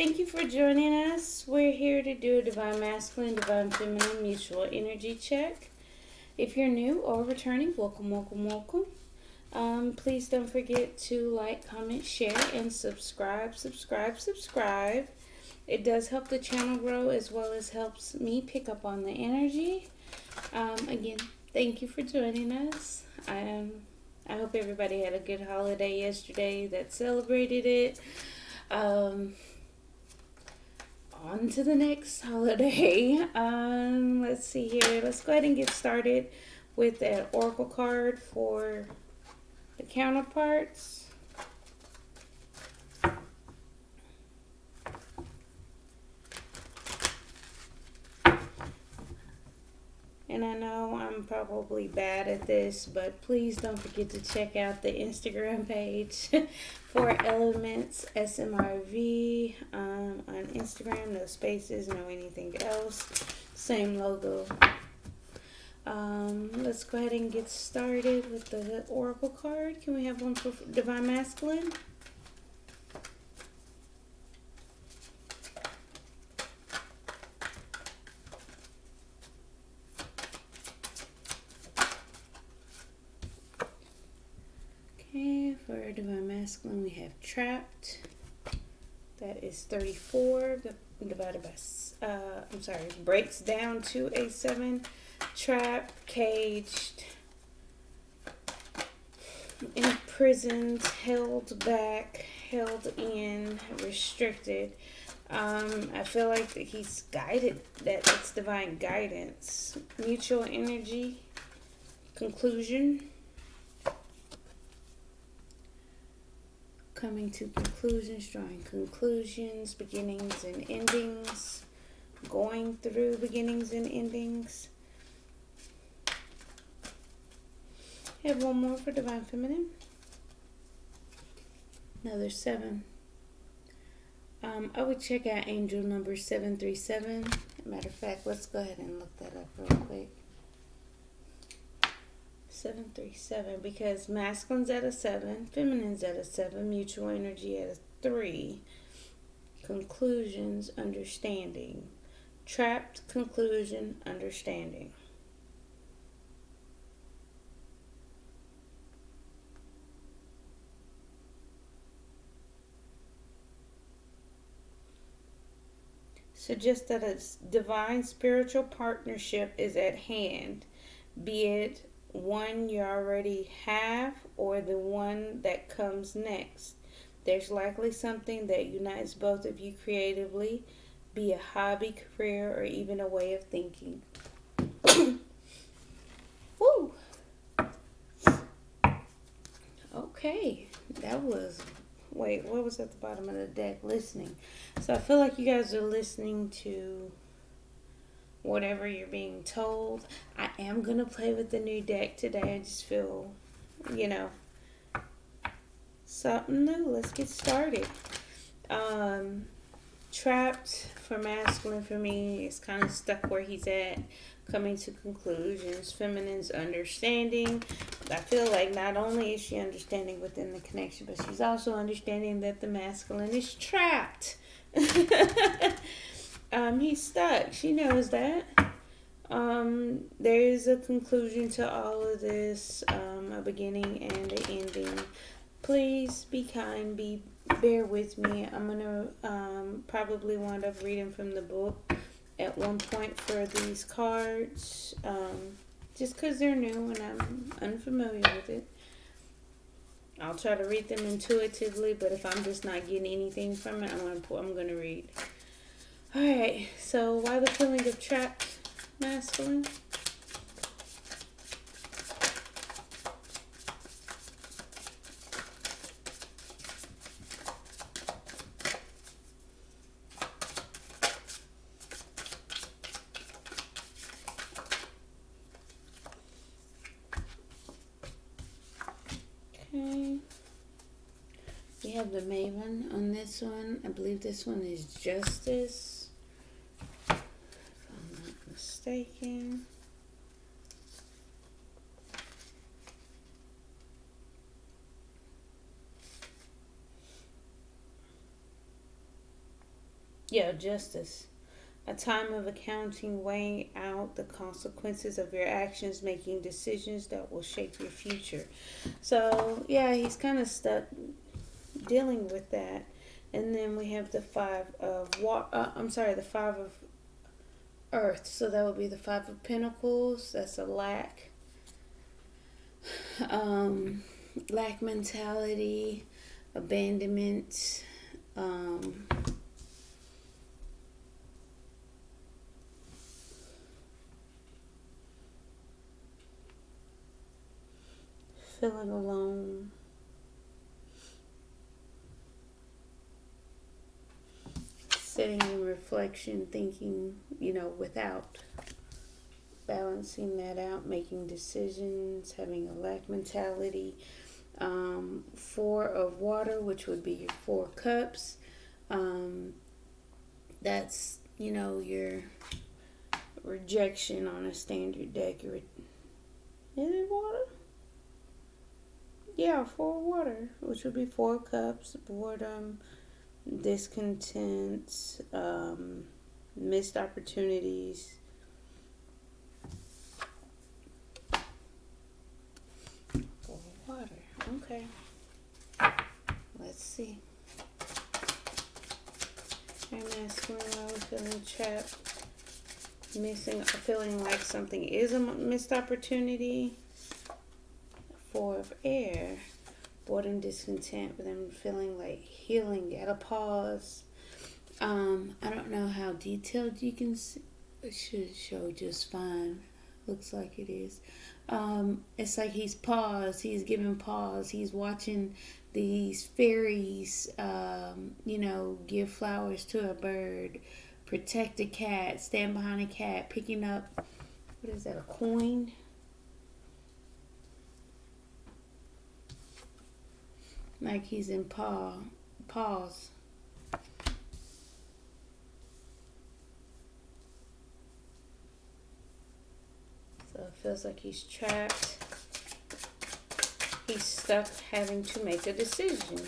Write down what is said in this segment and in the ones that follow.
Thank you for joining us. We're here to do a Divine Masculine, Divine Feminine mutual energy check. If you're new or returning, welcome, welcome, welcome. Please don't forget to like, comment, share, and subscribe. It does help the channel grow as well as helps me pick up on the energy. Again, thank you for joining us. I hope everybody had a good holiday yesterday that celebrated it. On to the next holiday. Let's see here. Let's go ahead and get started with an oracle card for the counterparts. And I know I'm probably bad at this, but please don't forget to check out the Instagram page for Elements SMRV on Instagram. No spaces, no anything else. Same logo. Let's go ahead and get started with the Oracle card. Can we have one for Divine Masculine? Okay, for Divine Masculine we have Trapped. That is 34 divided by, breaks down to a 7. Trapped, caged, imprisoned, held back, held in, restricted. I feel like that he's guided, that it's divine guidance. Mutual energy, conclusion. Coming to conclusions, drawing conclusions, beginnings and endings, going through beginnings and endings. Have one more for Divine Feminine. Another 7. I would check out angel number 737. Matter of fact, let's go ahead and look that up real quick. 737, because masculine's at a 7, feminine's at a 7, mutual energy at a 3. Conclusions, understanding. Trapped, conclusion, understanding. Suggest that a divine spiritual partnership is at hand, be it one you already have or the one that comes next. There's likely something that unites both of you creatively, be a hobby, career, or even a way of thinking. Woo! Okay, that was... Wait, what was at the bottom of the deck? Listening. So I feel like you guys are listening to whatever you're being told. I am going to play with the new deck today. I just feel, something new. Let's get started. Trapped for masculine for me is kind of stuck where he's at, coming to conclusions. Feminine's understanding. I feel like not only is she understanding within the connection, but she's also understanding that the masculine is trapped. He's stuck. She knows that. There is a conclusion to all of this, a beginning and an ending. Please be kind, bear with me. I'm gonna probably wind up reading from the book at one point for these cards, just because they're new and I'm unfamiliar with it. I'll try to read them intuitively, but if I'm just not getting anything from it, I'm gonna read. Alright, so why the feeling of trapped masculine? Okay. We have the Maven on this one. I believe this one is Justice, if I'm not mistaken. Yeah, justice. A time of accounting, weighing out the consequences of your actions, making decisions that will shape your future. So, yeah, he's kind of stuck dealing with that. And then we have the five of the five of earth. So that would be the five of pentacles. That's a um, lack mentality, abandonment, um, feeling alone, sitting in reflection, thinking, without balancing that out, making decisions, having a lack mentality. Four of water, which would be your four cups. Um, that's, your rejection on a standard deck. Is it water? Yeah, four water, which would be four cups, boredom, discontent, missed opportunities. Four water. Okay. Let's see. Your masculine, I was feeling trapped, missing, feeling like something is a missed opportunity. Four of air, boredom, discontent, but I'm feeling like healing at a pause. I don't know how detailed you can see. It should show just fine. Looks like it is. It's like he's paused. He's giving pause. He's watching these fairies, give flowers to a bird, protect a cat, stand behind a cat, picking up, what is that, a coin? Like he's in pause. So it feels like he's trapped. He's stuck having to make a decision.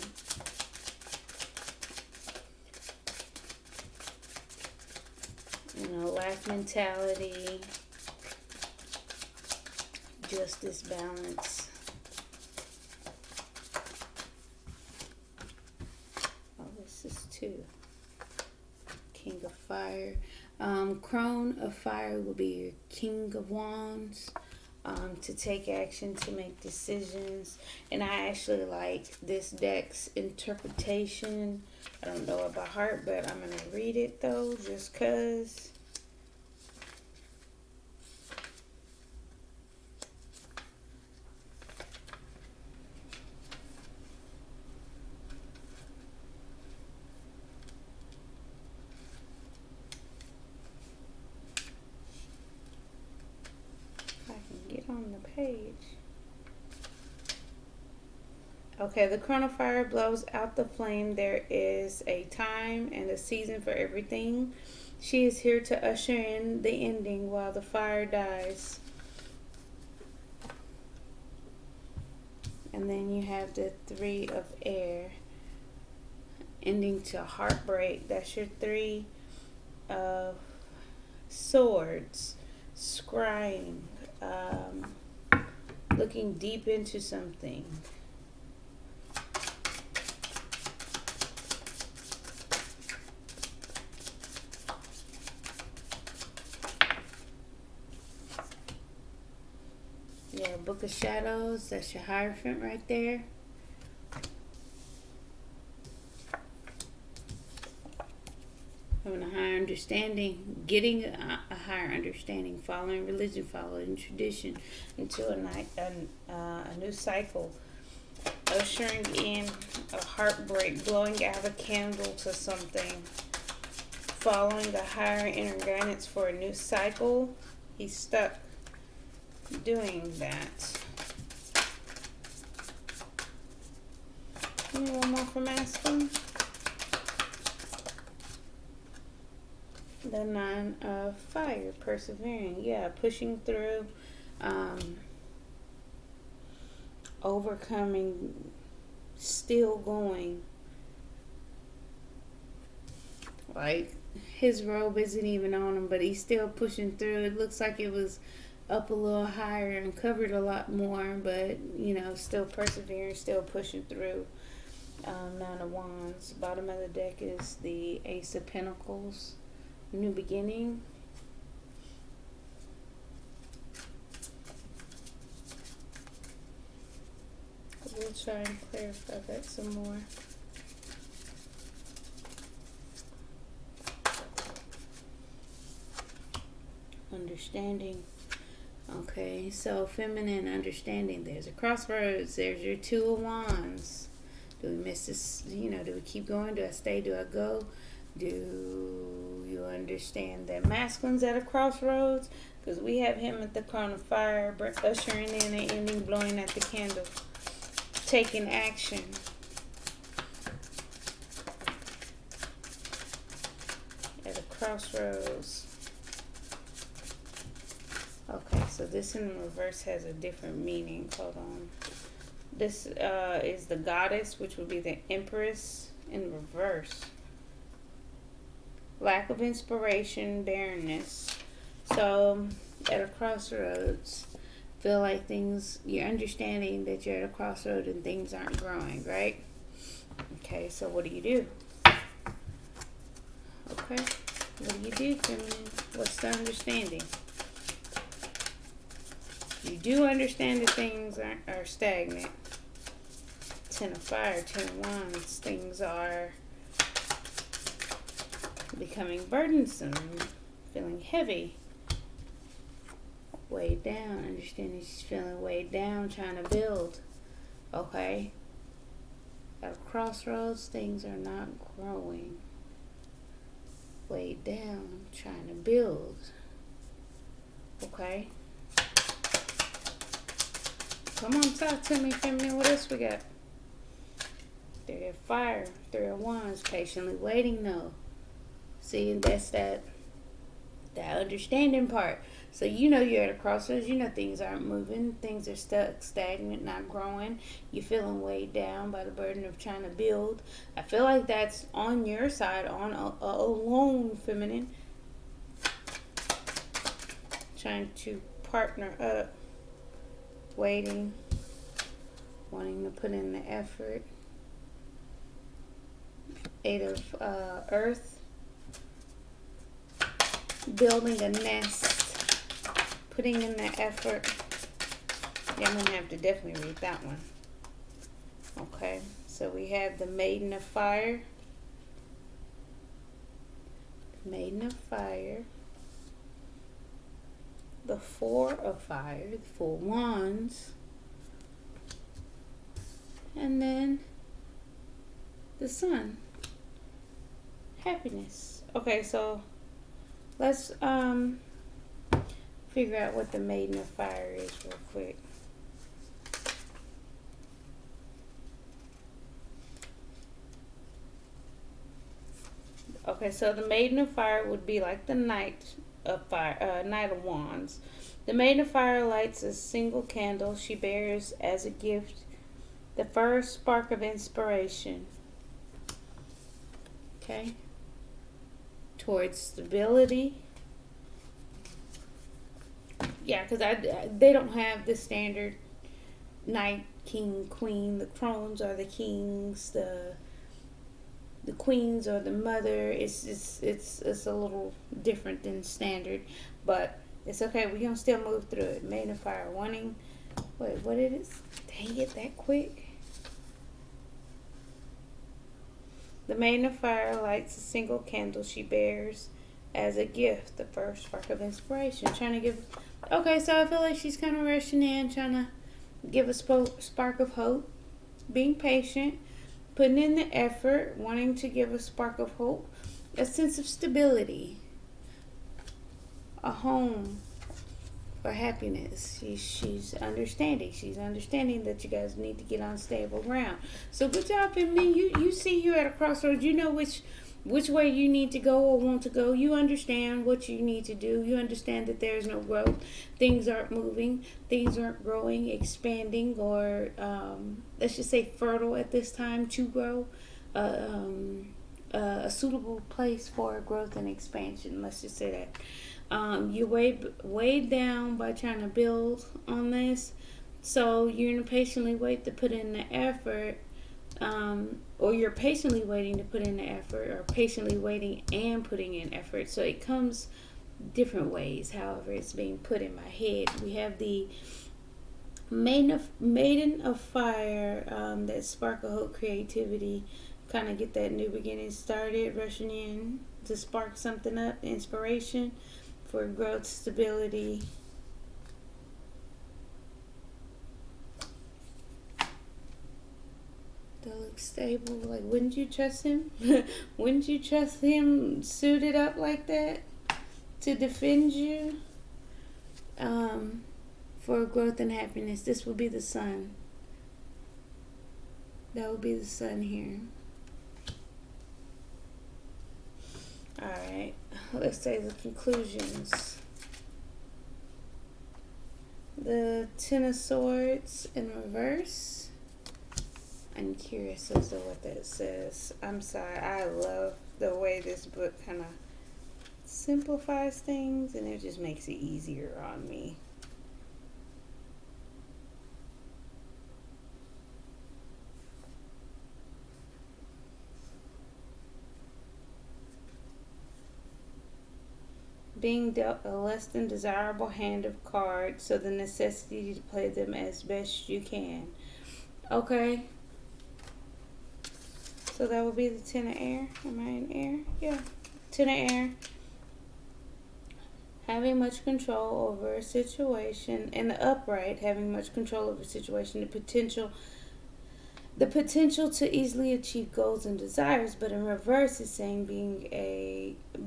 Lack mentality, justice, balance. Oh, this is two. King of fire. Crone of fire will be your king of wands. To take action, to make decisions. And I actually like this deck's interpretation. I don't know it by heart, but I'm going to read it though, just because. Get on the page. Okay, the crown of fire blows out the flame. There is a time and a season for everything. She is here to usher in the ending while the fire dies. And then you have the three of air, ending to heartbreak. That's your three of swords, scrying, looking deep into something. Yeah, Book of Shadows, that's your Hierophant right there. Having a higher understanding, getting a higher understanding, following religion, following tradition into a new cycle. Ushering in a heartbreak, blowing out a candle to something, following a higher inner guidance for a new cycle. He's stuck doing that. Give me one more from Aspen. The Nine of Fire, persevering. Yeah, pushing through, overcoming, still going. Like, his robe isn't even on him, but he's still pushing through. It looks like it was up a little higher and covered a lot more, but still persevering, still pushing through. Nine of Wands. Bottom of the deck is the Ace of Pentacles. New beginning. We'll try and clarify that some more. Understanding. Okay, so feminine understanding. There's a crossroads. There's your Two of Wands. Do we miss this? Do we keep going? Do I stay? Do I go? Do you understand that masculine's at a crossroads? Because we have him at the crown of fire, ushering in an ending, blowing at the candle, taking action. At a crossroads. Okay, so this in reverse has a different meaning. Hold on. This is the goddess, which would be the empress in reverse. Lack of inspiration, barrenness. So, at a crossroads, feel like you're understanding that you're at a crossroad and things aren't growing, right? Okay, so what do you do? Okay, what do you do, feminine? What's the understanding? You do understand that things are stagnant. Ten of Fire, Ten of Wands. Things are becoming burdensome, feeling heavy, weighed down. Understanding she's feeling weighed down, trying to build. Okay. At a crossroads, things are not growing. Weighed down, trying to build. Okay. Come on, talk to me, feminine. What else we got? Three of Fire, Three of Wands. Patiently waiting, though. See, that's that understanding part. So you're at a crossroads. Things aren't moving. Things are stuck, stagnant, not growing. You're feeling weighed down by the burden of trying to build. I feel like that's on your side, on alone, feminine. Trying to partner up. Waiting, wanting to put in the effort. Eight of Earth, building a nest, putting in the effort. Yeah, I'm gonna have to definitely read that one. Okay, so we have the Maiden of Fire, Maiden of Fire, the Four of Fire, the Four Wands, and then the Sun. Happiness. Okay, so let's figure out what the Maiden of Fire is real quick. Okay, so the Maiden of Fire would be like the Knight of Fire, Knight of Wands. The Maiden of Fire lights a single candle. She bears as a gift the first spark of inspiration. Okay. Towards stability. Yeah, because they don't have the standard knight, king, queen. The crones are the kings. The queens or the mother. It's a little different than standard, but it's okay. We're gonna still move through it. Maiden of Fire, wanting. Wait, what it is? Dang it, that quick. The Maiden of Fire lights a single candle. She bears as a gift the first spark of inspiration. Trying to give. Okay, so I feel like she's kind of rushing in, trying to give a spark of hope, being patient, putting in the effort, wanting to give a spark of hope, a sense of stability, a home for happiness. She's understanding. She's understanding that you guys need to get on stable ground. So good job, feminine. You see you're at a crossroads. You know which way you need to go or want to go. You understand what you need to do. You understand that there's no growth. Things aren't moving. Things aren't growing, expanding, or let's just say fertile at this time to grow. A suitable place for growth and expansion. Let's just say that. You're weighed down by trying to build on this, so you're gonna patiently wait to put in the effort, or you're patiently waiting to put in the effort, or patiently waiting and putting in effort. So it comes different ways. However, it's being put in my head. We have the maiden of fire, that spark of hope, creativity, kind of get that new beginning started, rushing in to spark something up, inspiration for growth, stability. They look stable. Like, wouldn't you trust him? Wouldn't you trust him suited up like that to defend you? For growth and happiness. This will be the sun. That will be the sun here. Alright, let's say the conclusions. The Ten of Swords in reverse. I'm curious as to what that says. I'm sorry, I love the way this book kind of simplifies things, and it just makes it easier on me. Being dealt a less than desirable hand of cards, so the necessity to play them as best you can. Okay. So that would be the Ten of Air. Am I in air? Yeah. Ten of Air. Having much control over a situation. And the upright, having much control over a situation. The potential to easily achieve goals and desires, but in reverse is saying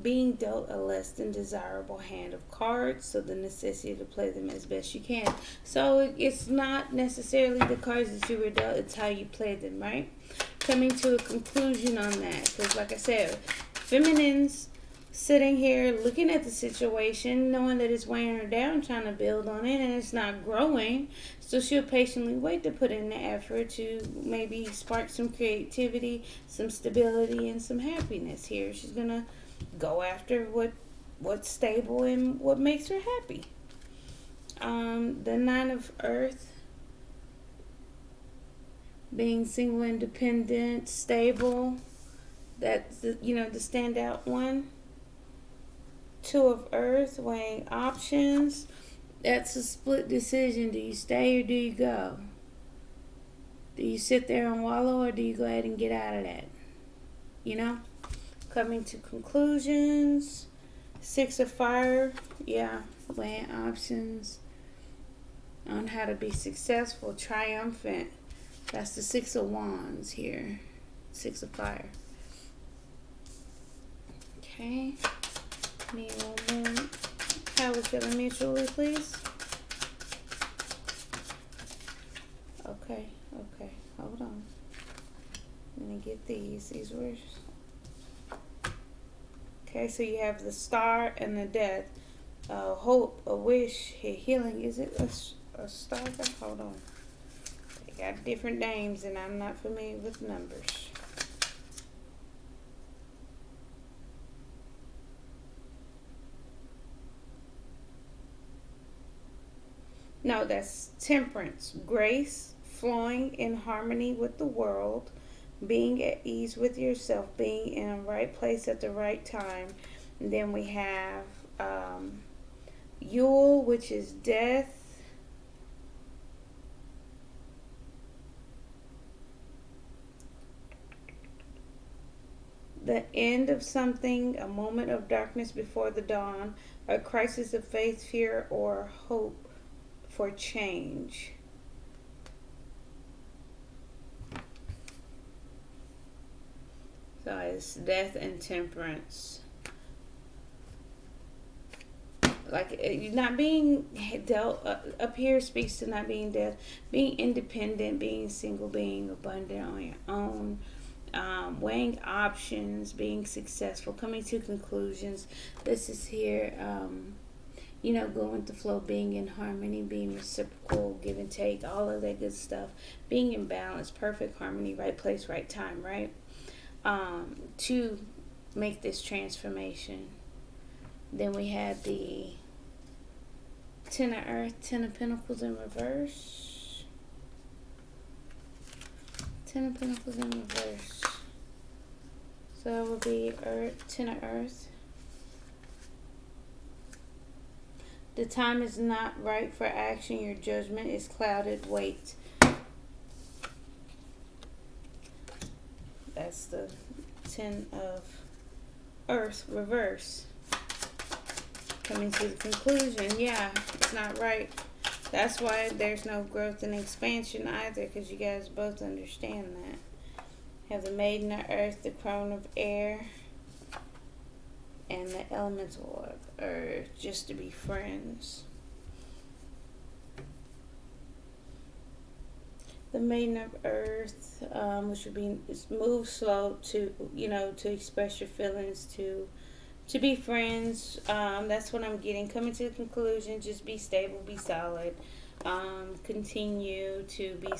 being dealt a less than desirable hand of cards, so the necessity to play them as best you can. So it's not necessarily the cards that you were dealt, it's how you play them, right? Coming to a conclusion on that, because like I said, feminines sitting here looking at the situation, knowing that it's weighing her down, trying to build on it, and it's not growing. So she'll patiently wait to put in the effort to maybe spark some creativity, some stability, and some happiness here. She's going to go after what's stable and what makes her happy. The Nine of Earth, being single, independent, stable. That's the standout one. Two of Earth, weighing options. That's a split decision. Do you stay or do you go? Do you sit there and wallow, or do you go ahead and get out of that? Coming to conclusions. Six of Fire. Yeah, weighing options on how to be successful, triumphant. That's the Six of Wands here. Six of Fire. Okay. Need one more. How we feeling mutually, please? Okay. Hold on. Let me get these. These were... Okay, so you have the Star and the Death. Hope, a wish, healing. Is it a star? Hold on. They got different names, and I'm not familiar with numbers. No, that's Temperance. Grace, flowing in harmony with the world, being at ease with yourself, being in the right place at the right time. And then we have Yule, which is death. The end of something, a moment of darkness before the dawn, a crisis of faith, fear, or hope for change. So it's death and temperance. Like, not being dealt up here speaks to not being death, being independent, being single, being abundant on your own, weighing options, being successful, coming to conclusions. This is here, going with the flow, being in harmony, being reciprocal, give and take, all of that good stuff, being in balance, perfect harmony, right place, right time, right? To make this transformation. Then we had the Ten of Earth, Ten of Pentacles in reverse. Ten of Pentacles in reverse. So it will be Earth, Ten of Earth. The time is not right for action. Your judgment is clouded. Wait. That's the Ten of Earth reverse. Coming to the conclusion. Yeah, it's not right. That's why there's no growth and expansion either, because you guys both understand that. Have the Maiden of Earth, the Crone of Air, and the Elemental of Earth, just to be friends. The Maiden of Earth, which would be move slow to, to express your feelings, to be friends. That's what I'm getting. Coming to the conclusion, just be stable, be solid. Continue to be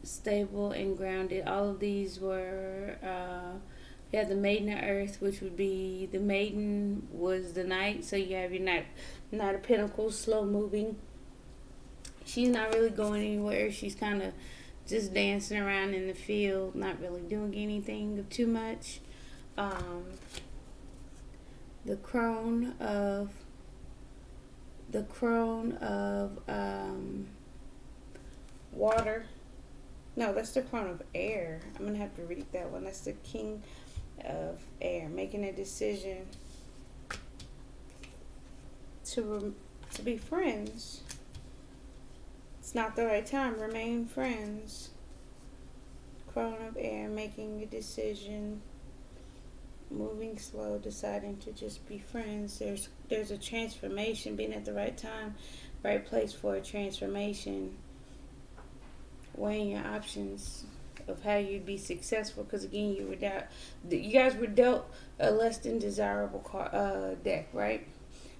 stable and grounded. All of these were, you have the Maiden of Earth, which would be, the Maiden was the Knight. So you have your Knight of Pentacles, slow moving. She's not really going anywhere. She's kind of just dancing around in the field, not really doing anything too much. The crone of water. No, that's the crone of air. I'm gonna have to read that one. That's the King of Air, making a decision to be friends. It's not the right time. Remain friends. Crone of Air, making a decision. Moving slow, deciding to just be friends. There's a transformation, being at the right time, right place for a transformation. Weighing your options of how you'd be successful, because again, you guys were dealt a less than desirable deck, right?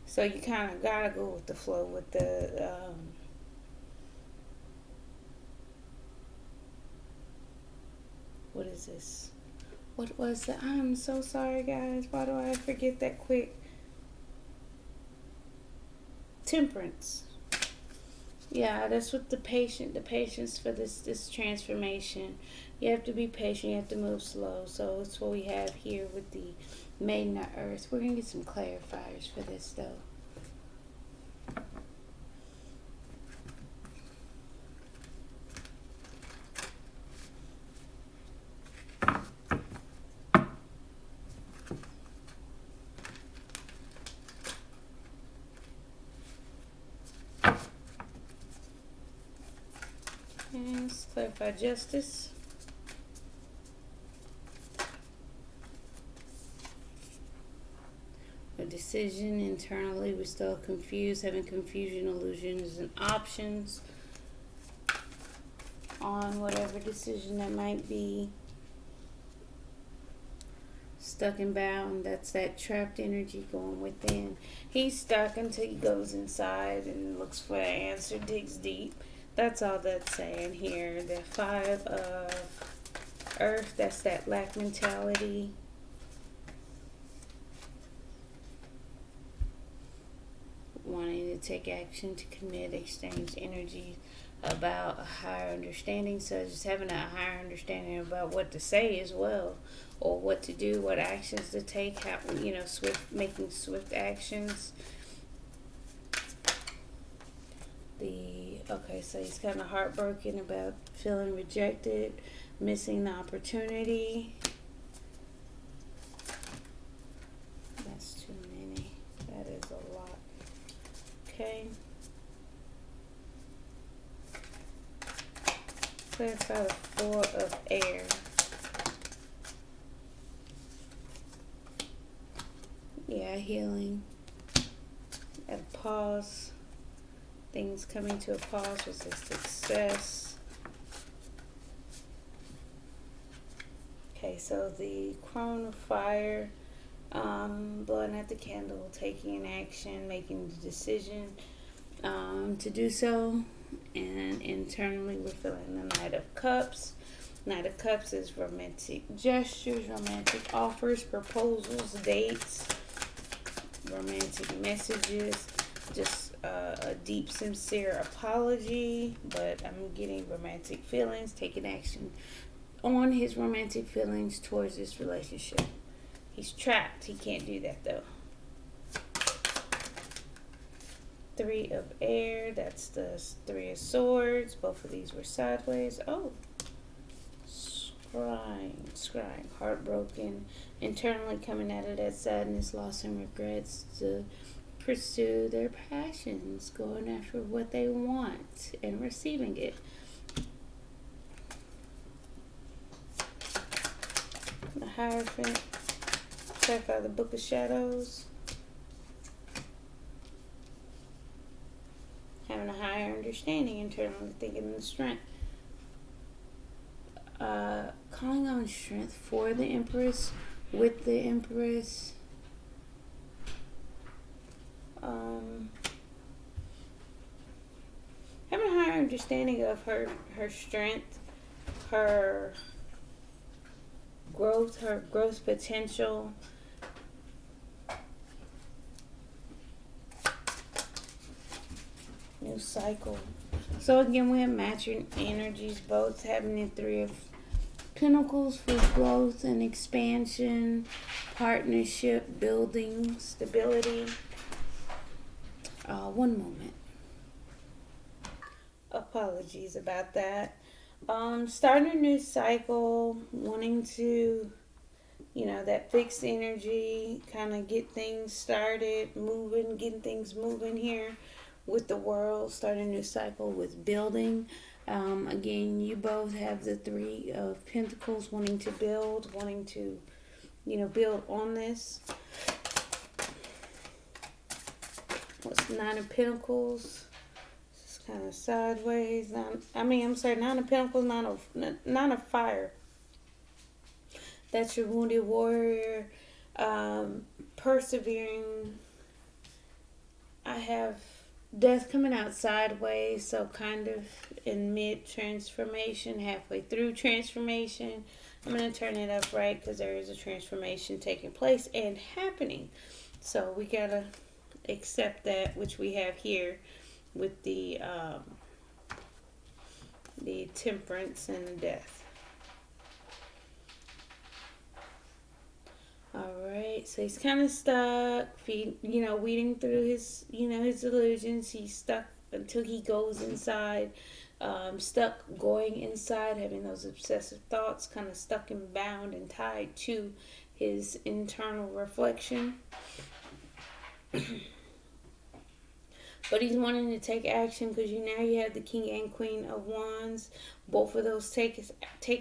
So you kind of gotta go with the flow with the what is this? What was it? I'm so sorry, guys. Why do I forget that quick? Temperance. Yeah, that's what the patience for this transformation. You have to be patient. You have to move slow. So it's what we have here with the Maiden of Earth. We're going to get some clarifiers for this, though. And let's clarify justice. A decision internally. We're still confused. Having confusion, illusions, and options on whatever decision that might be. Stuck and bound. That's that trapped energy going within. He's stuck until he goes inside and looks for the answer, digs deep. That's all that's saying here. The Five of Earth, that's that lack mentality. Wanting to take action, to commit, exchange energy about a higher understanding. So just having a higher understanding about what to say as well, or what to do, what actions to take, how, making swift actions. Okay, so he's kind of heartbroken about feeling rejected, missing the opportunity. That's too many. That is a lot. Okay. Clarify the Four of Air. Yeah, healing. At a pause. Things coming to a pause with a success. Okay, so the Crone of Fire, blowing out the candle, taking action, making the decision to do so. And internally, we're feeling the Knight of Cups. Knight of Cups is romantic gestures, romantic offers, proposals, dates, romantic messages, just a deep, sincere apology. But I'm getting romantic feelings, taking action on his romantic feelings towards this relationship. He's trapped. He can't do that though. Three of Air, that's the Three of Swords. Both of these were sideways. Oh, scrying, heartbroken, internally coming out of that sadness, loss, and regrets to pursue their passions, going after what they want and receiving it. The Hierophant, check out the Book of Shadows. Having a higher understanding, internally thinking the strength. Calling on strength for the Empress, with the Empress. Having a higher understanding of her strength, her growth potential. New cycle. So again, we have matching energies, both having the Three of Pentacles for growth and expansion, partnership, building, stability. One moment. Apologies about that. Starting a new cycle, wanting to, that fixed energy, kind of get things started, moving, getting things moving here with the world, starting a new cycle with building. Again, you both have the Three of Pentacles, wanting to build, wanting to, build on this. What's Nine of Pentacles? It's kind of sideways. Nine of Pentacles, nine of Fire. That's your wounded warrior, persevering. I have Death coming out sideways, so kind of in mid-transformation, halfway through transformation. I'm going to turn it upright because there is a transformation taking place and happening. So we got to accept that, which we have here with the Temperance and the Death. Alright, so he's kind of stuck, weeding through his, his illusions. He's stuck until he goes inside, stuck going inside, having those obsessive thoughts, kind of stuck and bound and tied to his internal reflection. But he's wanting to take action because now you have the King and Queen of Wands. Both of those take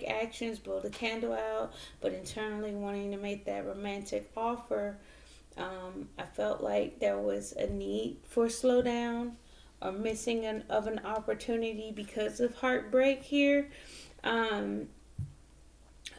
actions, blow the candle out, but internally wanting to make that romantic offer. I felt like there was a need for slowdown or missing of an opportunity because of heartbreak here.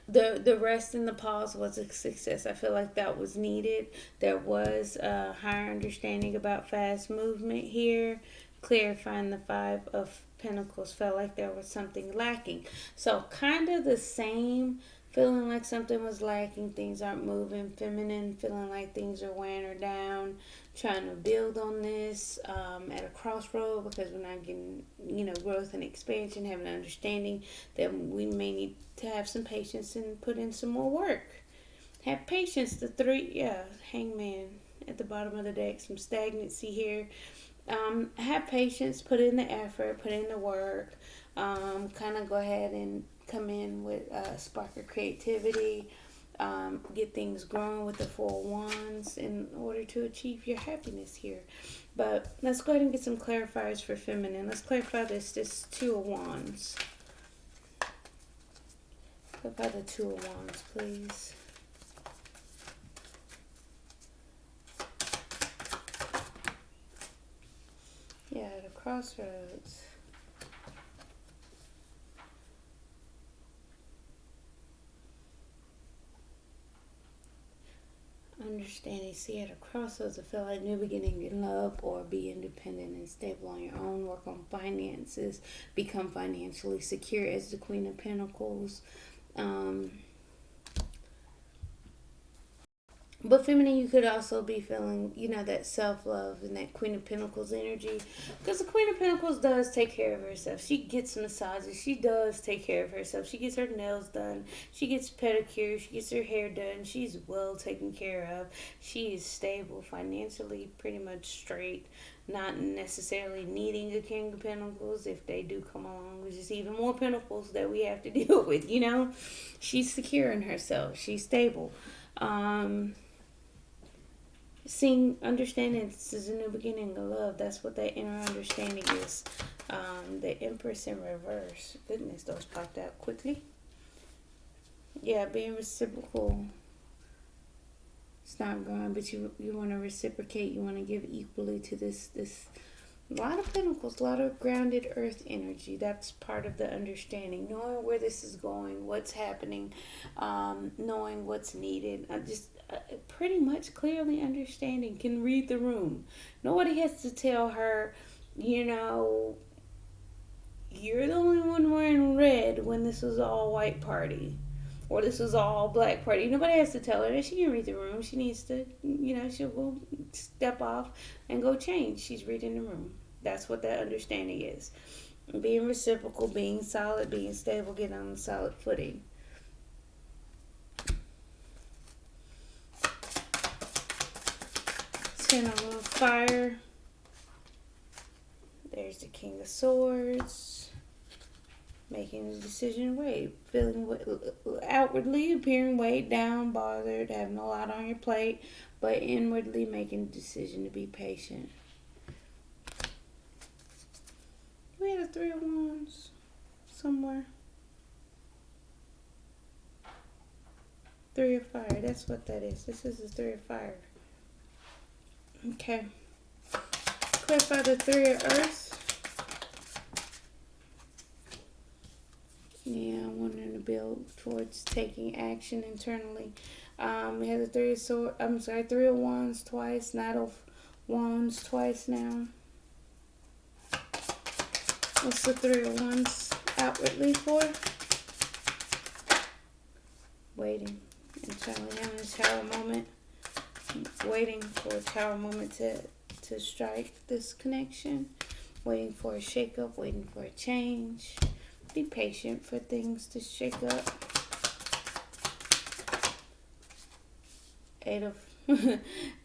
The rest and the pause was a success. I feel like that was needed. There was a higher understanding about fast movement here. Clarifying the Five of Pentacles, felt like there was something lacking. So kind of the same, feeling like something was lacking, things aren't moving. Feminine, feeling like things are weighing her down, trying to build on this at a crossroad because we're not getting, growth and expansion, having an understanding that we may need to have some patience and put in some more work. Have patience. The Hangman at the bottom of the deck, some stagnancy here. Have patience, put in the effort, put in the work, kind of go ahead and come in with a spark of creativity, get things growing with the Four of Wands in order to achieve your happiness here. But let's go ahead and get some clarifiers for feminine. Let's clarify this Two of Wands. Clarify the Two of Wands, please. Yeah, the crossroads. understanding. See, at a crossroads, I feel like new beginning in love, or be independent and stable on your own. Work on finances. Become financially secure as the Queen of Pentacles. Um, But feminine, you could also be feeling, that self-love and that Queen of Pentacles energy. Because the Queen of Pentacles does take care of herself. She gets massages. She does take care of herself. She gets her nails done. She gets pedicures. She gets her hair done. She's well taken care of. She is stable financially, pretty much straight. Not necessarily needing a King of Pentacles if they do come along, which is even more Pentacles that we have to deal with, She's secure in herself. She's stable. Seeing, understanding this is a new beginning of love. That's what that inner understanding is. The Empress in reverse. Goodness, those popped out quickly. Yeah, being reciprocal. It's not gone, but you want to reciprocate. You want to give equally to this. A lot of pentacles, a lot of grounded earth energy. That's part of the understanding. Knowing where this is going, what's happening, knowing what's needed. Pretty much clearly understanding, can read the room. Nobody has to tell her, you're the only one wearing red when this was all white party. Or this was all black party. Nobody has to tell her that she can read the room. She needs to, she'll go step off and go change. She's reading the room. That's what that understanding is. Being reciprocal, being solid, being stable, getting on a solid footing. Ten of fire. There's the King of Swords. Making a decision, feeling outwardly appearing weighed down, bothered, having a lot on your plate, but inwardly making a decision to be patient. We had a Three of Wands somewhere. Three of Fire, that's what that is. This is the Three of Fire. Okay. Clarify the Three of Earth. Yeah, wanting to build towards taking action internally. We have the Three of Wands twice, Knight of Wands twice now. What's the Three of Wands outwardly for? Waiting. And having a tower moment. Waiting for a tower moment to strike this connection. Waiting for a shakeup, waiting for a change. Be patient for things to shake up. Eight of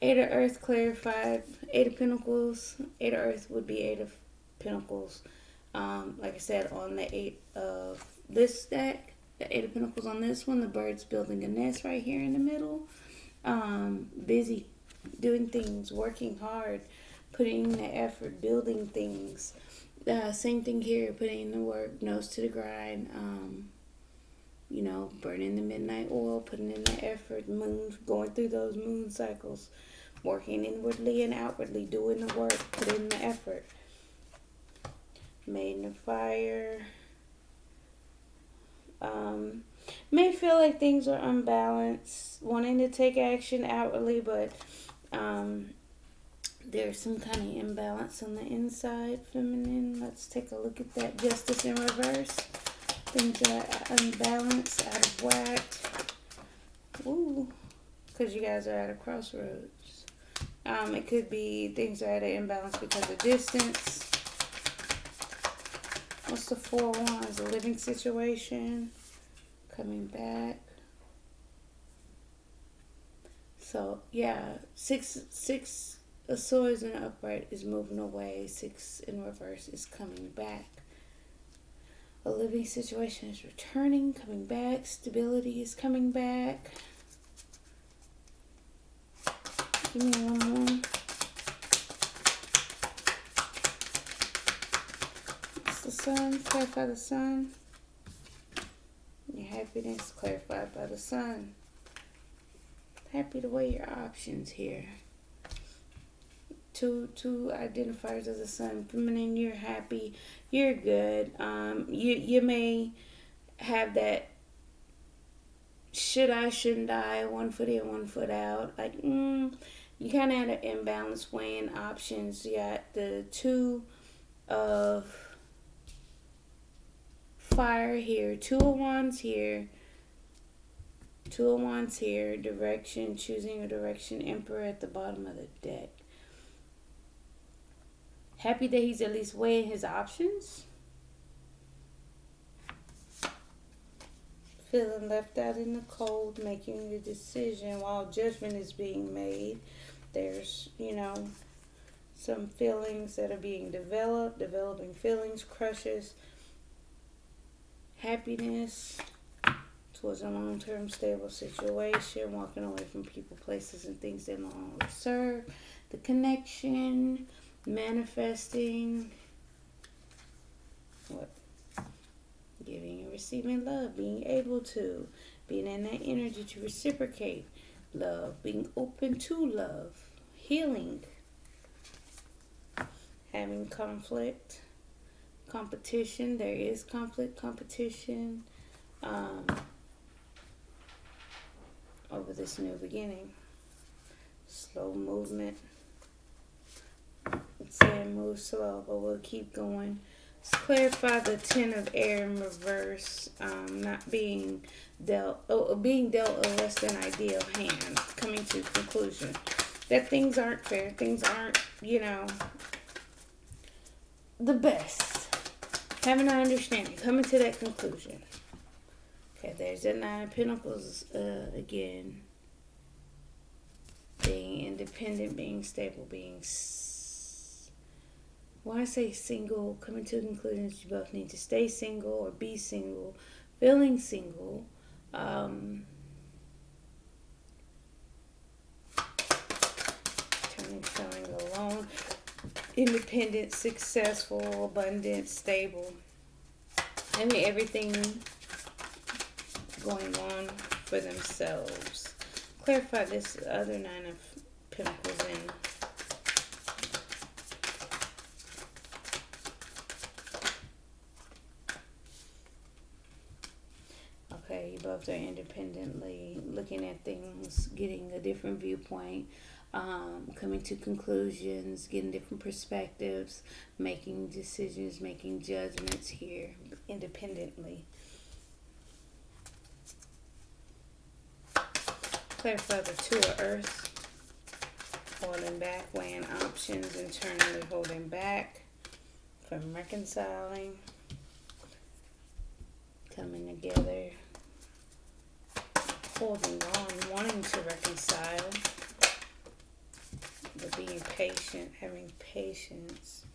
Earth clarified. Eight of Pentacles. Eight of Earth would be Eight of Pentacles. Like I said, on the Eight of this deck, the Eight of Pentacles on this one, the bird's building a nest right here in the middle. Busy doing things, working hard, putting in the effort, building things. Same thing here, putting in the work, nose to the grind, burning the midnight oil, putting in the effort, going through those moon cycles, working inwardly and outwardly, doing the work, putting in the effort. Maiden of Fire. May feel like things are unbalanced, wanting to take action outwardly, but there's some kind of imbalance on the inside, feminine. Let's take a look at that. Justice in reverse. Things are unbalanced, out of whack. Ooh, because you guys are at a crossroads. It could be things are at an imbalance because of distance. What's the Four of Wands? A living situation. Coming back. So, yeah, six of Swords in the upright is moving away. Six in reverse is coming back. A living situation is returning, coming back. Stability is coming back. Give me one more. It's the Sun. Clarify the Sun. Your happiness clarified by the Sun. Happy to weigh your options here. Two identifiers of the Sun. Feminine, you're happy. You're good. You may have that should I, shouldn't I, one foot in, one foot out. Like, you kind of had an imbalance weighing options. You got the two of fire here, two of wands here, two of wands here, direction, choosing a direction, emperor at the bottom of the deck. Happy that he's at least weighing his options. Feeling left out in the cold, making a decision while judgment is being made. There's, some feelings that are being developed, developing feelings, crushes, happiness towards a long-term stable situation, walking away from people, places, and things that no longer serve, the connection, manifesting, what? Giving and receiving love, being able to, being in that energy to reciprocate love, being open to love, healing, having conflict, competition. There is conflict, competition over this new beginning. Slow movement. It's saying move slow, but we'll keep going. Let's clarify the 10 of air in reverse. Not being being dealt a less than ideal hand. Coming to conclusion that things aren't fair. Things aren't, the best. Having an understanding. Coming to that conclusion. Okay, there's that 9 of Pentacles again. Being independent, being stable, being... When I say single, coming to conclusions, you both need to stay single or be single, feeling single. Feeling alone, independent, successful, abundant, stable. Having everything going on for themselves. Clarify this other 9 of Pentacles in. Okay, you both are independently looking at things, getting a different viewpoint, coming to conclusions, getting different perspectives, making decisions, making judgments here independently. Clarify the 2 of Earth, holding back, weighing options, internally holding back from reconciling, coming together, holding on, wanting to reconcile, but being patient, having patience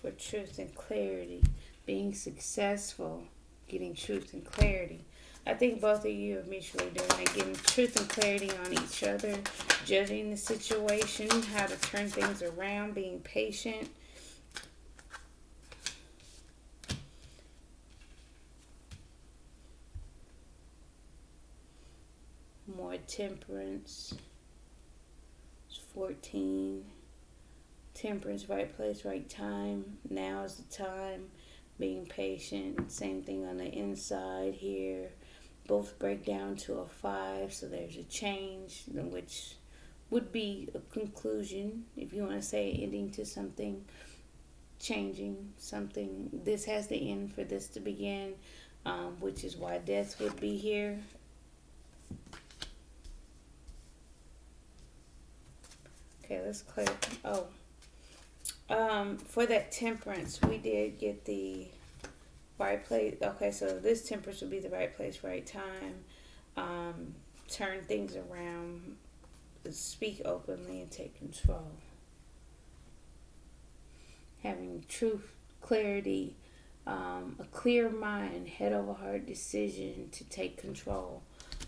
for truth and clarity, being successful, getting truth and clarity. I think both of you are mutually doing that, getting truth and clarity on each other, judging the situation, how to turn things around, being patient. More temperance. It's 14. Temperance, right place, right time. Now is the time. Being patient. Same thing on the inside here. Both break down to a 5. So there's a change, which would be a conclusion. If you want to say ending to something, changing something. This has to end for this to begin, which is why death would be here. Okay, let's clear. For that temperance, we did get the right place. Okay, so this temperance would be the right place, right time. Turn things around, speak openly, and take control. Having truth, clarity, a clear mind, head over heart decision to take control.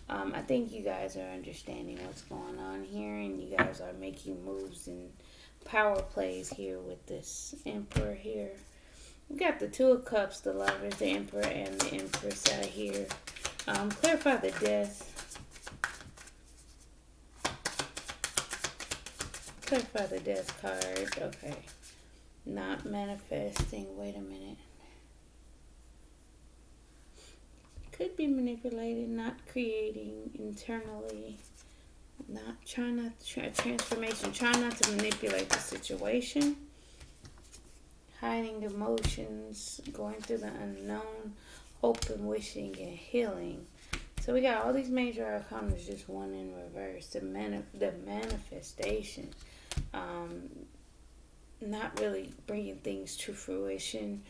I think you guys are understanding what's going on here, and you guys are making moves and power plays here with this Emperor here. We got the 2 of Cups, the Lovers, the Emperor, and the Empress out here. Clarify the Death. Clarify the Death card. Okay. Not manifesting. Wait a minute. could be manipulated, not creating internally, not trying not to try transformation, trying not to manipulate the situation, hiding emotions, going through the unknown, hope and wishing and healing. So we got all these major arcana, just one in reverse. The manifestation, not really bringing things to fruition.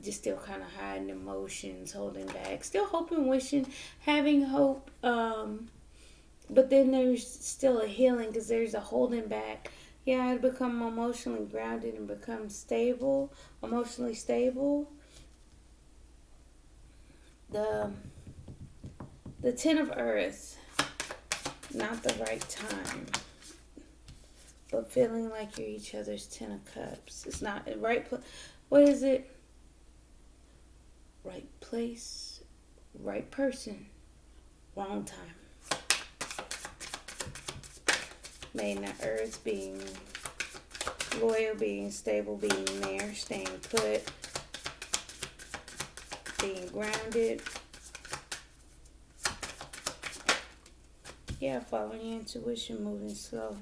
Just still kind of hiding emotions, holding back, still hoping, wishing, having hope. But then there's still a healing because there's a holding back. Yeah, to become emotionally grounded and become stable, emotionally stable. The Ten of Earth, not the right time, but feeling like you're each other's Ten of Cups. It's not the right place. What is it? Right place, right person, wrong time. Made in the earth, being loyal, being stable, being there, staying put, being grounded. Yeah, following your intuition, moving slow.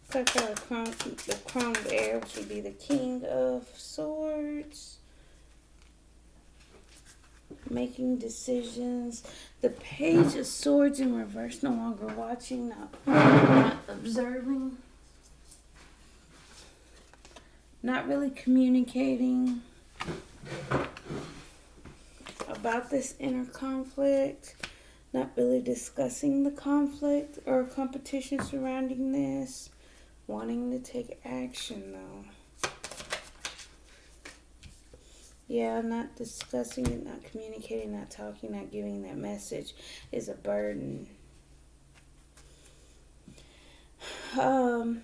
Click out the Crown of Air, which would be the King of Swords. Making decisions. The Page of Swords in reverse, no longer watching, not observing. Not really communicating about this inner conflict. Not really discussing the conflict or competition surrounding this. Wanting to take action though. Yeah, not discussing it, not communicating, not talking, not giving that message is a burden. I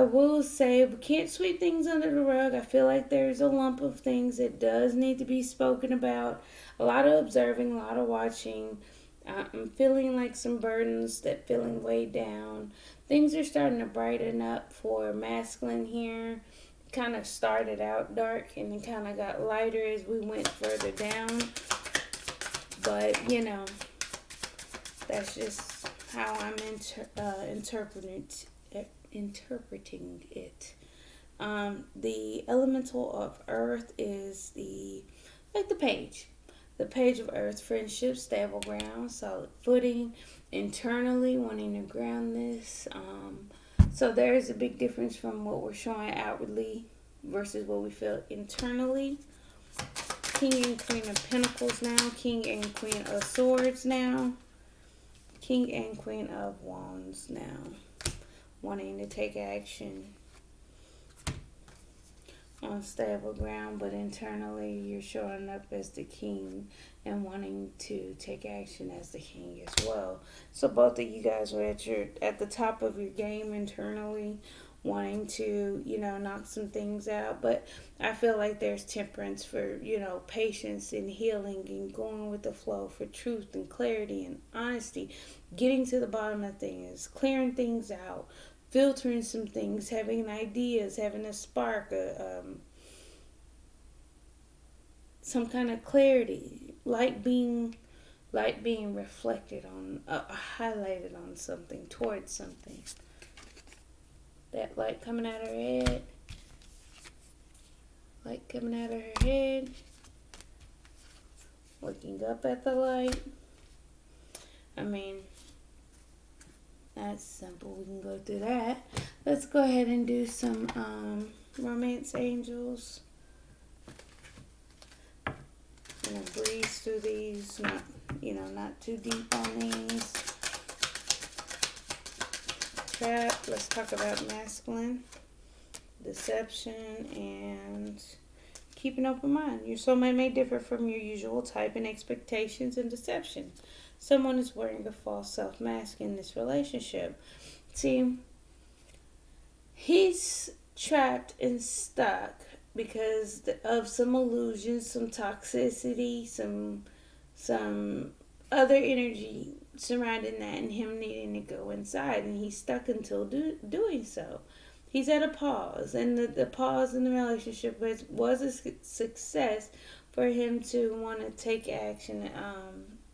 will say, we can't sweep things under the rug. I feel like there's a lump of things that does need to be spoken about. A lot of observing, a lot of watching. I'm feeling like some burdens that feeling weighed down. Things are starting to brighten up for masculine here. Kind of started out dark and then kind of got lighter as we went further down. But, that's just how I'm interpreting it. The elemental of earth is the page. The Page of Earth, friendship, stable ground, solid footing, internally wanting to ground this. So there's a big difference from what we're showing outwardly versus what we feel internally. King and Queen of Pentacles now. King and Queen of Swords now. King and Queen of Wands now. Wanting to take action on stable ground, but internally you're showing up as the king and wanting to take action as the king as well. So both of you guys are at the top of your game internally, wanting to knock some things out. But I feel like there's temperance for patience and healing and going with the flow, for truth and clarity and honesty, getting to the bottom of things, clearing things out, filtering some things, having ideas, having a spark, some kind of clarity, light being reflected on, highlighted on something, towards something. That light coming out of her head, looking up at the light. I mean, that's simple. We can go through that. Let's go ahead and do some romance angels. I'm gonna breeze through these, not too deep on these. Trap. Let's talk about masculine, deception, and keep an open mind. Your soulmate may differ from your usual type in expectations and deception. Someone is wearing a false self-mask in this relationship. See, he's trapped and stuck because of some illusions, some toxicity, some other energy surrounding that, and him needing to go inside, and he's stuck until doing so. He's at a pause, and the pause in the relationship was a success for him to want to take action,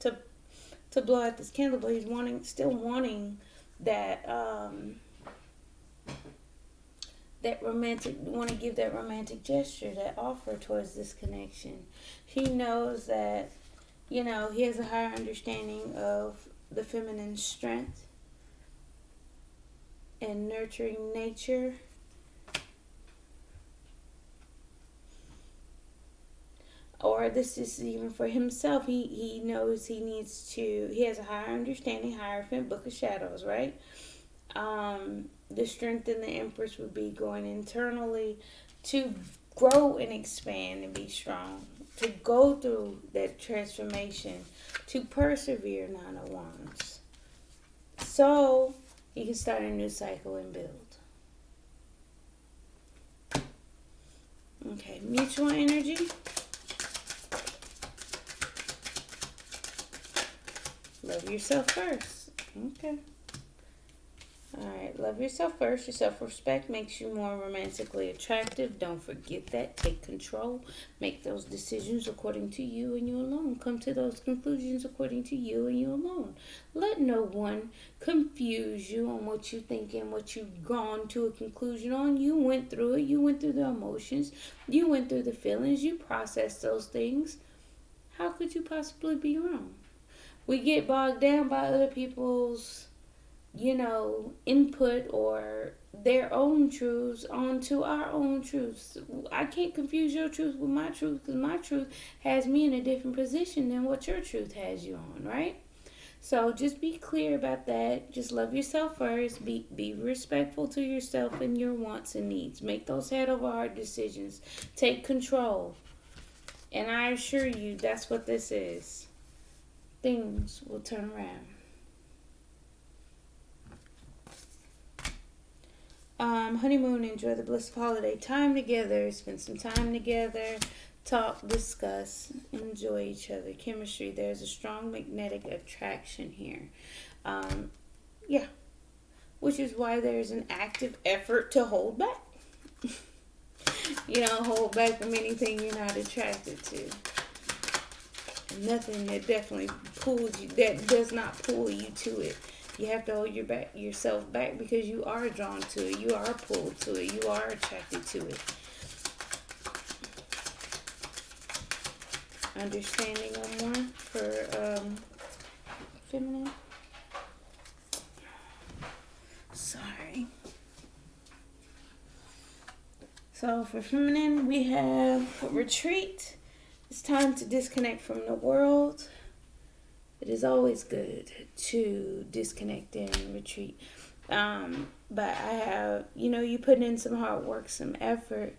to blow out this candle, but he's still wanting that that romantic, want to give that romantic gesture, that offer towards this connection. He knows that, he has a higher understanding of the feminine strength and nurturing nature. Or this is even for himself. He knows he has a higher understanding, Hierophant, Book of Shadows, right? The strength in the Empress would be going internally to grow and expand and be strong, to go through that transformation, to persevere, Nine of Wands. So you can start a new cycle and build. Okay, mutual energy. Love yourself first. Okay. Alright, love yourself first. Your self-respect makes you more romantically attractive. Don't forget that. Take control. Make those decisions according to you and you alone. Come to those conclusions according to you and you alone. Let no one confuse you on what you think and what you've gone to a conclusion on. You went through it. You went through the emotions. You went through the feelings. You processed those things. How could you possibly be wrong? We get bogged down by other people's, input or their own truths onto our own truths. I can't confuse your truth with my truth, because my truth has me in a different position than what your truth has you on, right? So just be clear about that. Just love yourself first. Be respectful to yourself and your wants and needs. Make those head over heart decisions. Take control. And I assure you, that's what this is. Things will turn around. Honeymoon, enjoy the bliss of holiday time together. Spend some time together. Talk, discuss, enjoy each other. Chemistry, there's a strong magnetic attraction here. Yeah. Which is why there's an active effort to hold back. Hold back from anything you're not attracted to. Nothing that definitely pulls you, that does not pull you to it. You have to hold yourself back, because you are drawn to it. You are pulled to it. You are attracted to it. Understanding one more for feminine. Sorry. So for feminine, we have retreat. It's time to disconnect from the world. It is always good to disconnect and retreat. But I have, you put in some hard work, some effort.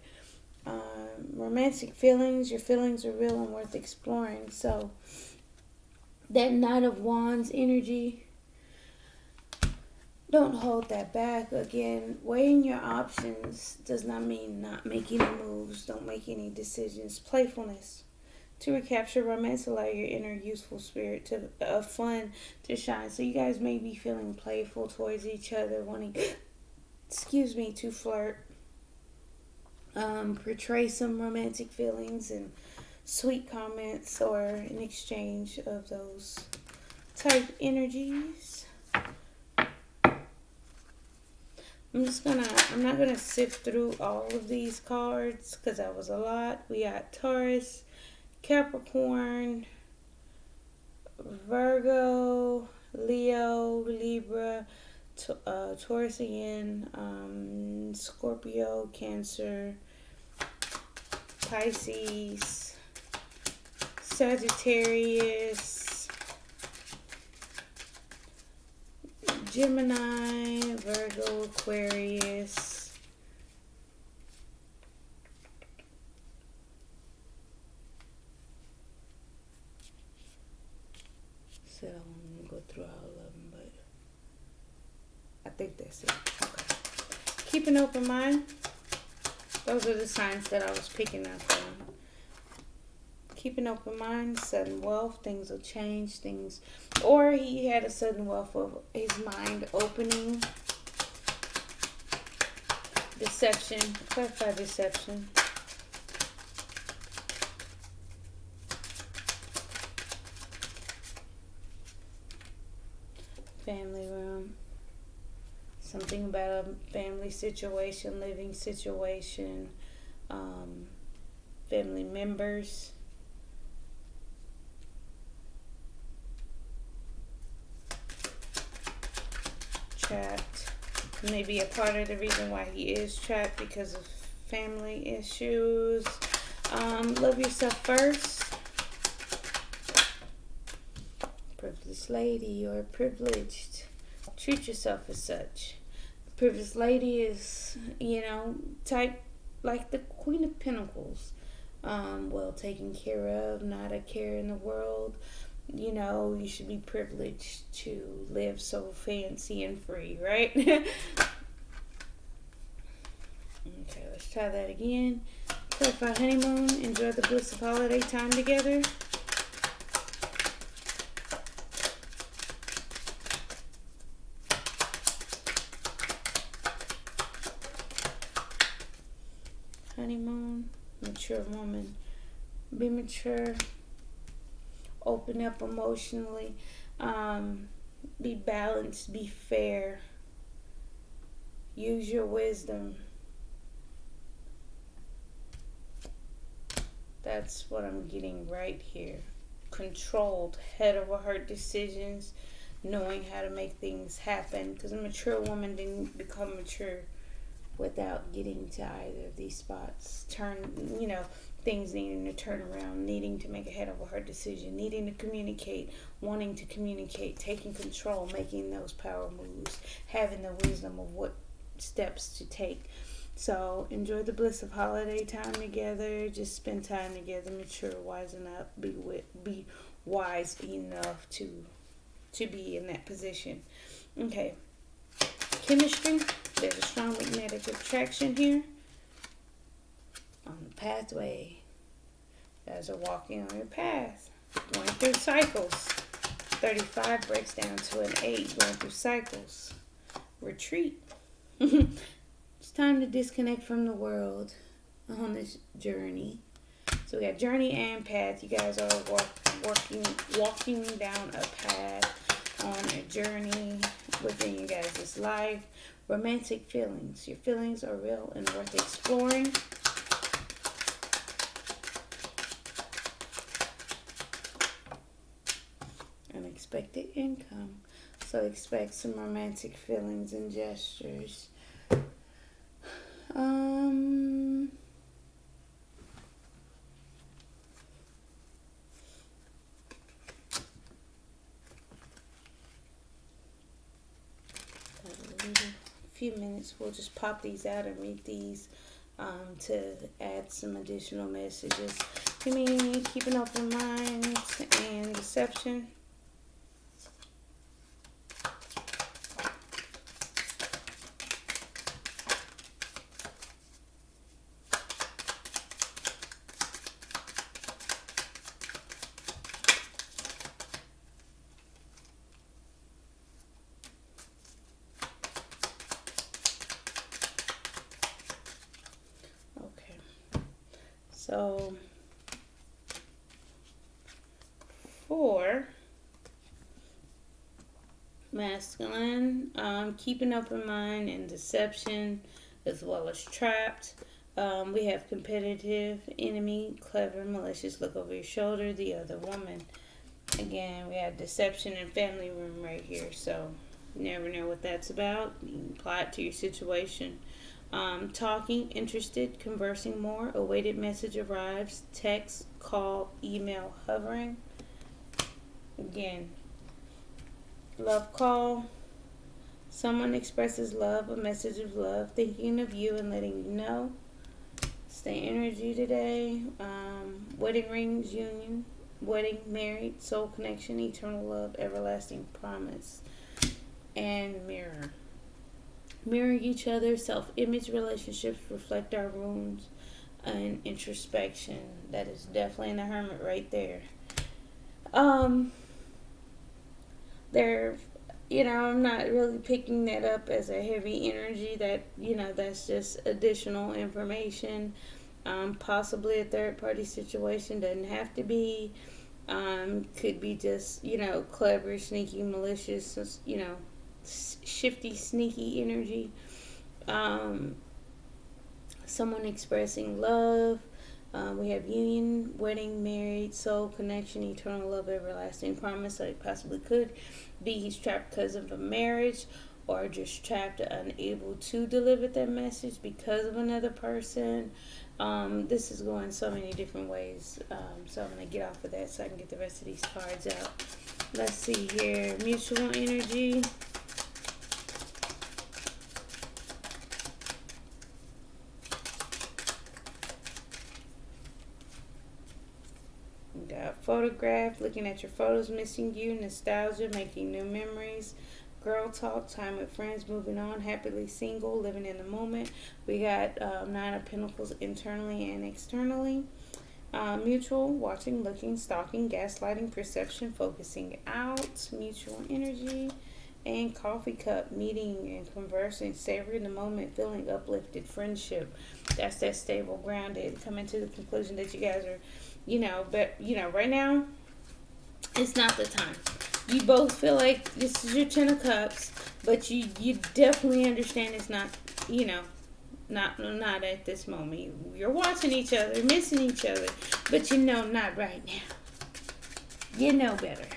Romantic feelings, your feelings are real and worth exploring. So that Knight of Wands energy, don't hold that back. Again, weighing your options does not mean not making any moves. Don't make any decisions. Playfulness. To recapture romance, allow your inner youthful spirit to fun to shine. So you guys may be feeling playful towards each other, wanting, to flirt, portray some romantic feelings and sweet comments, or an exchange of those type energies. I'm not gonna sift through all of these cards because that was a lot. We got Taurus, Capricorn, Virgo, Leo, Libra, Taurus again, Scorpio, Cancer, Pisces, Sagittarius, Gemini, Virgo, Aquarius, so I'm gonna go through all of them, but I think that's it. Okay. Keep an open mind. Those are the signs that I was picking up on. Keep an open mind, sudden wealth, things will change, or he had a sudden wealth of his mind opening. Deception. Clarify deception. Family room. Something about a family situation, living situation, family members. Trapped. Maybe a part of the reason why he is trapped because of family issues. Love yourself first. Privileged lady, you're privileged. Treat yourself as such. Privileged lady is, type like the Queen of Pentacles. Well taken care of, not a care in the world. You should be privileged to live so fancy and free, right? Okay, let's try that again. Clarify honeymoon. Enjoy the bliss of holiday time together. Honeymoon. Mature woman. Be mature. Open up emotionally. Be balanced. Be fair. Use your wisdom. That's what I'm getting right here. Controlled. Head over heart decisions. Knowing how to make things happen. Because a mature woman didn't become mature without getting to either of these spots. Things needing to turn around, needing to make a head over heart decision, needing to communicate, wanting to communicate, taking control, making those power moves, having the wisdom of what steps to take. So enjoy the bliss of holiday time together. Just spend time together, mature, wisen up, be wise enough to be in that position. Okay. Chemistry. There's a strong magnetic attraction here on the pathway. You guys are walking on your path, going through cycles. 35 breaks down to an 8, going through cycles. Retreat. It's time to disconnect from the world on this journey. So we got journey and path. You guys are walking down a path on a journey within you guys' life. Romantic feelings. Your feelings are real and worth exploring. Unexpected income. So expect some romantic feelings and gestures. Few minutes, we'll just pop these out and read these to add some additional messages. Give me keep an open mind and deception. So, for masculine, keep an open mind and deception, as well as trapped. We have competitive, enemy, clever, malicious, look over your shoulder, the other woman. Again, we have deception and family room right here. So, you never know what that's about. You can apply it to your situation. Talking, interested, conversing more, awaited message arrives, text, call, email, hovering. Again, love call. Someone expresses love, a message of love, thinking of you and letting you know. Stay energy today. Wedding rings, union, wedding, married, soul connection, eternal love, everlasting promise, and mirror. Mirroring each other, self-image relationships reflect our wounds and introspection. That is definitely in the Hermit right there. There I'm not really picking that up as a heavy energy. That's just additional information. Possibly a third party situation, doesn't have to be. Could be just, clever, sneaky, malicious, shifty, sneaky energy. Um, Someone expressing love. We have union, wedding, married, soul connection, eternal love, everlasting promise. So it possibly could be he's trapped because of a marriage, or just trapped, unable to deliver that message because of another person. This is going so many different ways. So I'm going to get off of that so I can get the rest of these cards out. Let's see here. Mutual energy. Got photograph, looking at your photos, missing you, nostalgia, making new memories, girl talk, time with friends, moving on, happily single, living in the moment. We got Nine of Pentacles internally and externally. Mutual, watching, looking, stalking, gaslighting, perception, focusing out, mutual energy. And coffee cup, meeting and conversing, savoring the moment, feeling uplifted, friendship. That's that stable, grounded, coming to the conclusion that you guys are, right now, it's not the time. You both feel like this is your 10 of cups, but you definitely understand it's not, not at this moment. You're watching each other, missing each other, but not right now. You know better.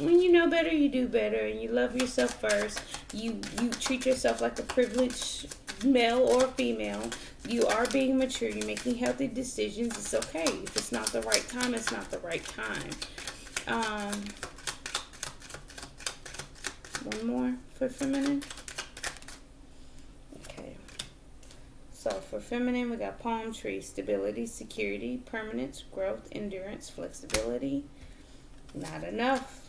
When you know better, you do better, and you love yourself first. You treat yourself like a privileged male or female. You are being mature. You're making healthy decisions. It's okay. If it's not the right time, it's not the right time. One more for feminine. Okay. So for feminine, we got palm tree, stability, security, permanence, growth, endurance, flexibility. Not enough.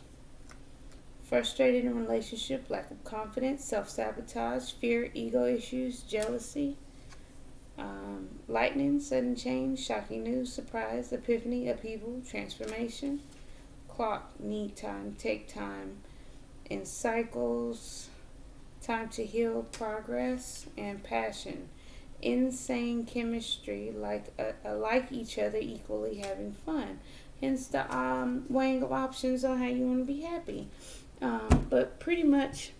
Frustrated in relationship, lack of confidence, self-sabotage, fear, ego issues, jealousy. Lightning, sudden change, shocking news, surprise, epiphany, upheaval, transformation. Clock, need time, take time in cycles, time to heal, progress, and passion. Insane chemistry, like each other, equally having fun. Hence the weighing of options on how you want to be happy. But pretty much,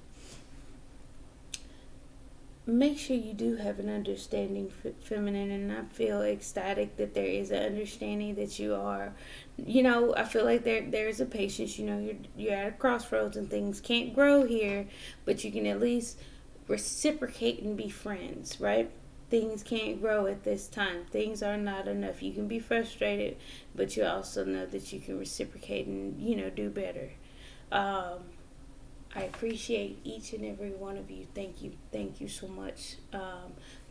make sure you do have an understanding feminine, and I feel ecstatic that there is an understanding that you are, I feel like there's a patience. You're at a crossroads and things can't grow here, but you can at least reciprocate and be friends, right? Things can't grow at this time. Things are not enough. You can be frustrated, but you also know that you can reciprocate and do better. I appreciate each and every one of you. Thank you so much.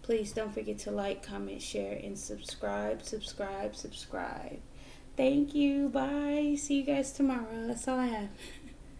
Please don't forget to like, comment, share, and subscribe. Thank you. Bye. See you guys tomorrow. That's all I have.